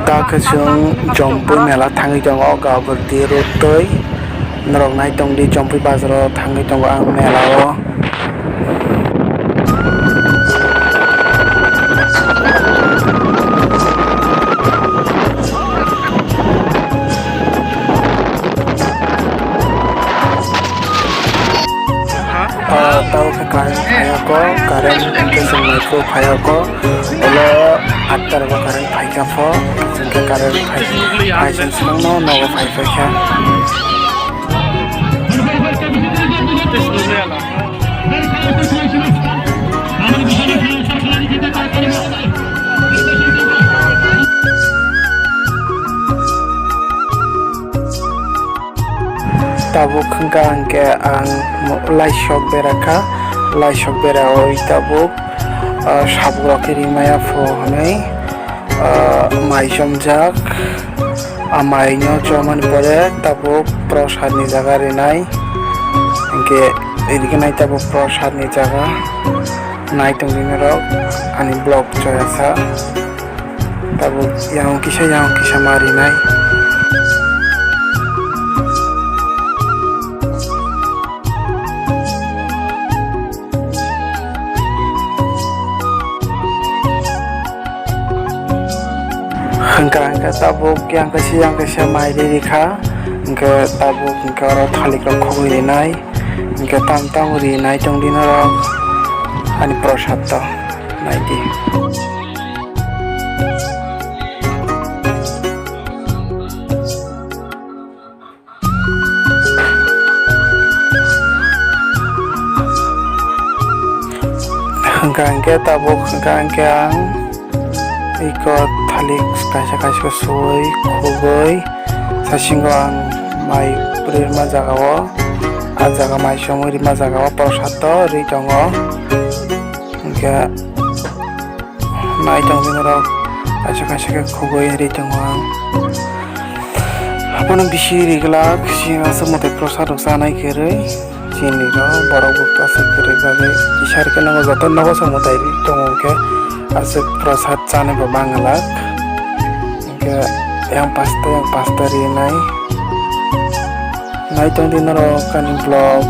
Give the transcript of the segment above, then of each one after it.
Taka chung Jampui mela thangi tongo gaborti rotoi norok nai tongdi Jampui bazaro thangi tongo ang mela o. Tahu ke karen paya ko karen ke semiko paya ko olo atar ko karen paya ko ke karen paya senang no no paya kya tabuk hengkang ke ang laisok beraka laisok bera oi tabuk sabuk rimaya fo hanai mai somjak amai nyo joman pore tabuk prosad ni jaga rinai ke edike nai tabuk prosad ni jaga nai tongdini rok ani blog joyasa tabuk yang kisa mari nai Hengkang tabuk yang kesi mai dirika engke tabuk engke oro thalik rok khogui nai engke tam ri nai tong din rok ani prasad to nai di hengkang tabuk hengkang ang ikut thalik kaisa suai khogoi sasinggo ang mai purima jagao a jaga mai somoi rima jagao prasad to ri tongo engke nai tongdini rok kaisa ke khogoi ri tongo apana bisi riglak singa samote prasad rok janai kerei chini ro borok bukta se kerei bagai isar ke nango joto nago samotai ri tongo ke asik prasad chane ba bangalak engke yang pasta ri nai tongdini rok kani blog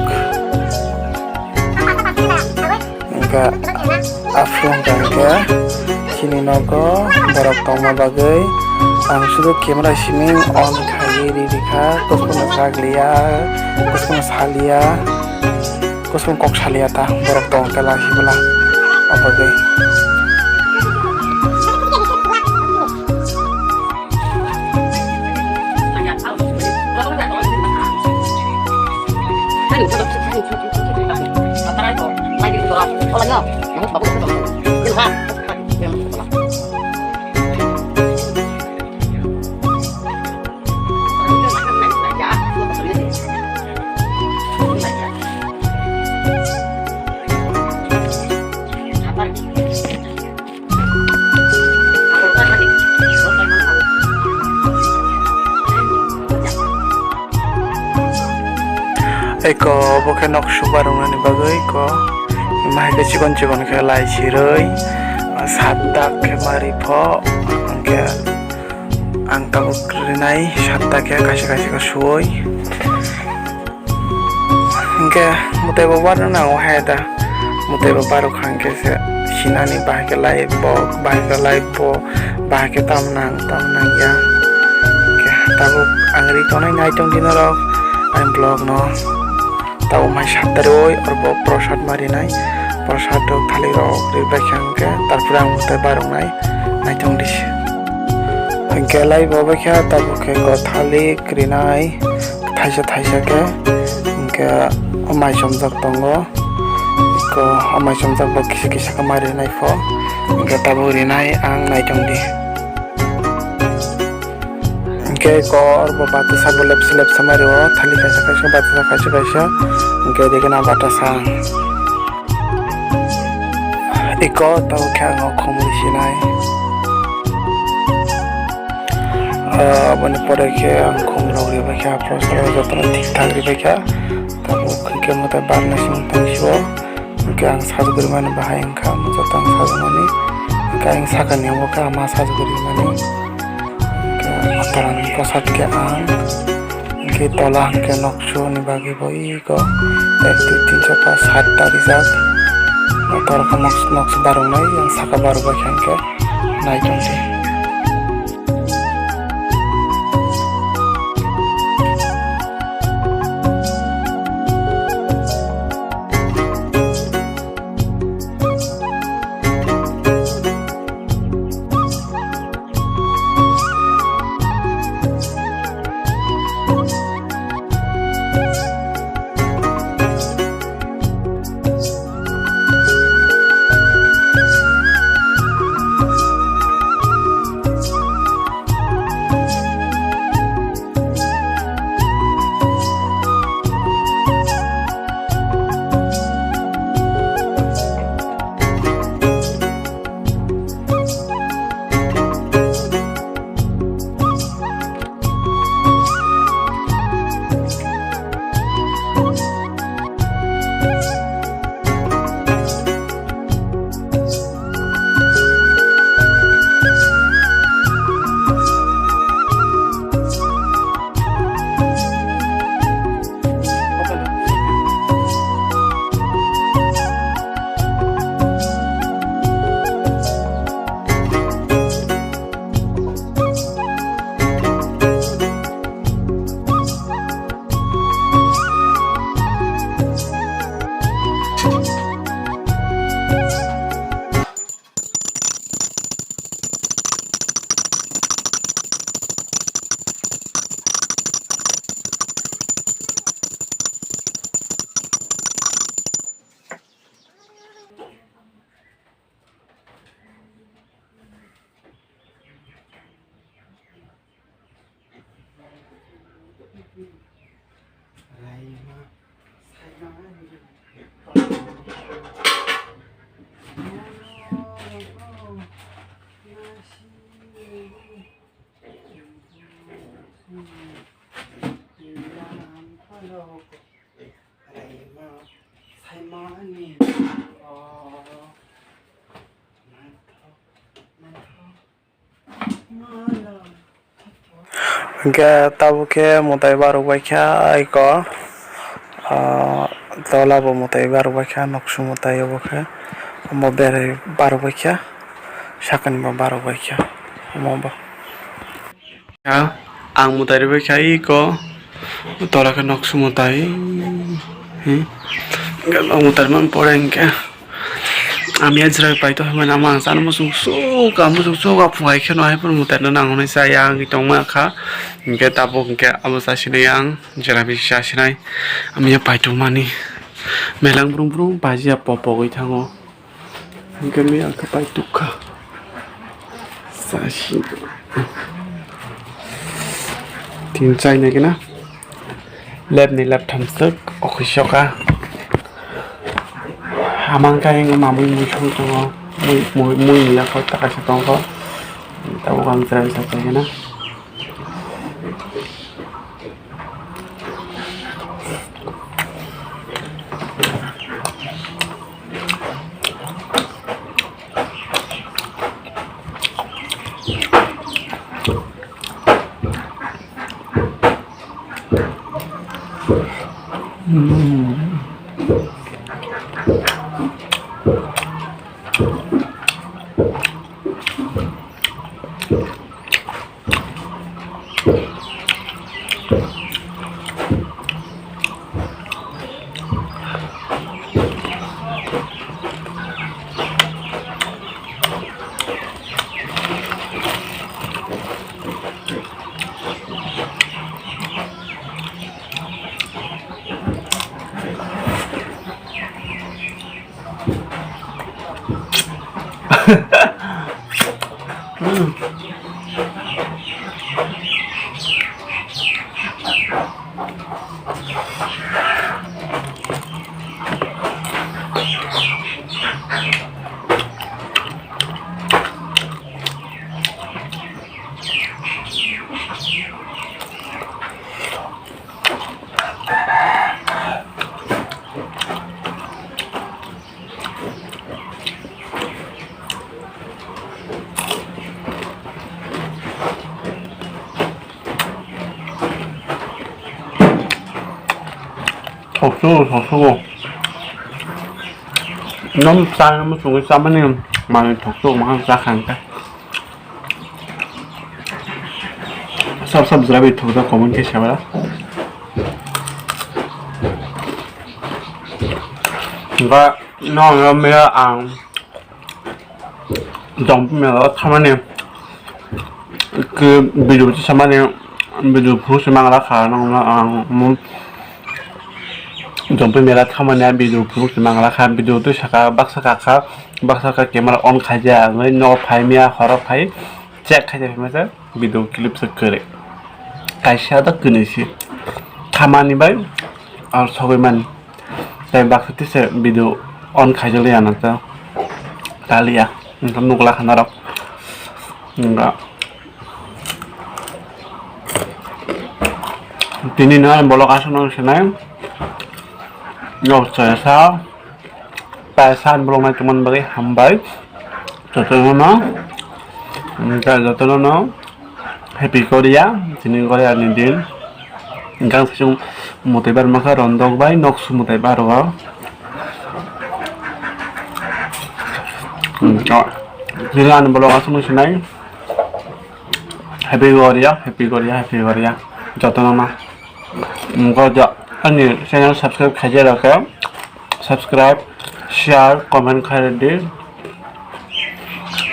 engke aflong ke chini nogo borok tongma bagai ang sudu camera siming on khai ri dikha koskono saglia koskono salia koskono kok salia ta borok tong kala hibla abagai eko boke nok subarung ni bagai ko mai ke cikon ke lai siroi sadak ke mari pho ke ang tabuk rinai sadak ke kaisa ke suoi ke mutai babar na o heda mutai babar khang ke se sinani bah ke lai bok bah ke lai po bah ke tamnang ya ke tabuk angri tonai nai tong dinarok I'm blog no tahu mai sataroi orbo prasad mari nai prasad dok thali rok ribakhang ke tarpore ang mutai barong nai tong dis gelai bobekha tabu ke ko thali krinai thaisa ke ke amai somjak tongo ko amai somjak bo kisa ka mari nai fo ke tabu rinai ang nai tong di ke ko orbo batu sabu lep samari o thali kaisa batu kaisa ke dekena batasa iko tahu kya ngo khomri sinai bani pore ke ang khomro ri ba kya prosara jotna thik thak ri ba kya tabu ke mata barna sim tang sibo ke ang sajguri mani bahai angka jotang sajmani ke ang sakani mo ka ma sajguri mani atoran posat ke ang ke tolah ke nokso ni bagi boi ko 1 2 3 4 5 7 ta rijak ator ka noks barong nai yang saka baru bakhang ke nai tongti. Ke tabu ke mutai baru baiknya iko tola bo mutai baru baiknya noksu mutai bo ke mo bere baru baiknya sakan bo baru baiknya mo bo ya ang mutai baiknya iko tola ke noksu mutai kalau mutai man poreng ke আমি আজরাই পাইতো মানে আমার জানো মুসুক সুক মুসুক সুক ফুয়াই খেনো আই পর মুতাই না নাং হনাই সাই আং গিতং মা খা ইনকে তাবো ইনকে আবো সাসিনাই আং জেরা বি সাসিনাই আমি পাইতো মানি মেলাং ব্রুং ব্রুং বাজিয়া পপো গই থাঙো ইনকে মি আং পাইতো খা সাসি তিন চাই নাকি না লেব ni লেব থামসক অখিসকা amang kaya ng mamoy mo siya ito muy nila ko taka sa tong ko tawo kang try sa kaya na 덕수고 너무 쌀 너무 중에 싸면은 많이 덕수고 막 싹한데 सब जरा भी थोड़ा कॉमन के शब्द 이거 넣으면 안 덤비면 타면은 그 비디오 참만에 비디오 보시면 가는 덤비면 타면은 비디오 보시면 가는 비디오도 샤가 박사가 캐머라 온 가자 너 파이미야 허러 파이 체크하면서 비디오 클립 섞으래 가시하다 끊으시 가만히 봐요 아 저거만 내 박스티스 비디오 온 가져리 안 왔다 달리야 누구라 하나로 뭔가 디니는 뭐로 가서는 시나요? 여기서 पैसा बोलना तुमन बगे हम भाई 저는 해피 코리아 지는 거래 아닌 딜 인간 세종 못해봐 마카 런덕 바이 녹수 못해봐 로가 지나는 걸로 가서 무슨나이 해피 코리아 저는 거저 아니 채널 subscribe 가져라고요 subscribe share comment 카레디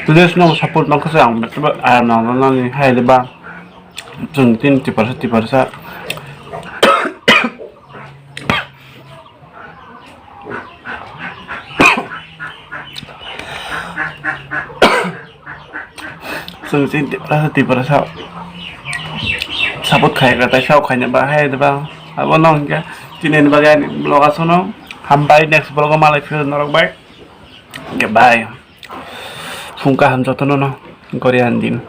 Today's no support mang kasi ang ano ni hay diba tin tiparsa tin tiparsa support kaya kata siya kanya ba hay diba abo nong ka tinin bagay blog aso no hambay next blog malay feel norok bye goodbye Fungka ham jotono no Korean din